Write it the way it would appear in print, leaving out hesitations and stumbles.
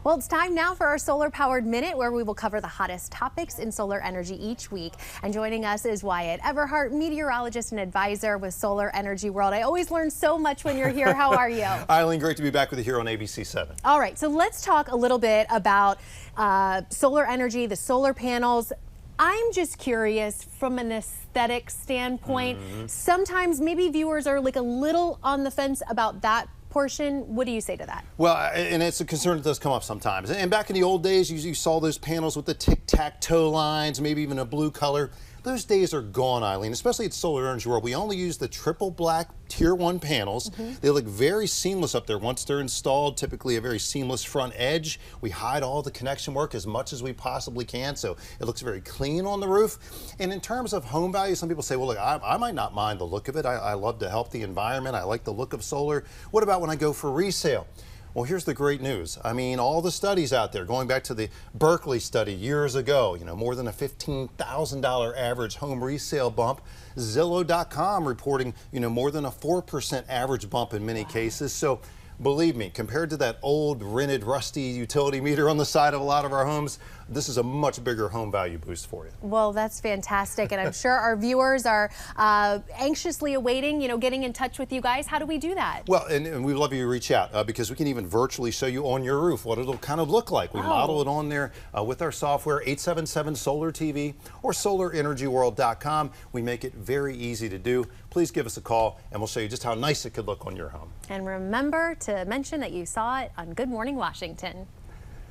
Well, it's time now for our Solar Powered Minute, where we will cover the hottest topics in solar energy each week. And joining us is Wyatt, meteorologist and advisor with Solar Energy World. I always learn so much when you're here. How are you? Eileen, great to be back with you here on ABC7. All right, so let's talk a little bit about solar energy, the solar panels. I'm just curious from an aesthetic standpoint. Sometimes maybe viewers are like a little on the fence about that portion. What do you say to that? Well, and it's a concern that does come up sometimes. And back in the old days, you saw those panels with the tic-tac-toe lines, maybe even a blue color. Those days are gone, Eileen, especially at Solar Energy World. We only use the triple black Tier 1 panels. They look very seamless up there once they're installed, typically a very seamless front edge. We hide all the connection work as much as we possibly can, so it looks very clean on the roof. And in terms of home value, some people say, well, look, I might not mind the look of it. I love to help the environment. I like the look of solar. What about when I go for resale? Well, here's the great news. I mean, all the studies out there, going back to the Berkeley study years ago, more than a $15,000 average home resale bump. Zillow.com reporting, more than a 4% average bump in many cases. So believe me, compared to that old, rented, rusty utility meter on the side of a lot of our homes, this is a much bigger home value boost for you. Well, that's fantastic, and I'm sure our viewers are anxiously awaiting, getting in touch with you guys. How do we do that? Well, and we'd love you to reach out because we can even virtually show you on your roof what it'll kind of look like. We model it on there with our software, 877 Solar TV or SolarEnergyWorld.com. We make it very easy to do. Please give us a call, and we'll show you just how nice it could look on your home. And remember to mention that you saw it on Good Morning Washington.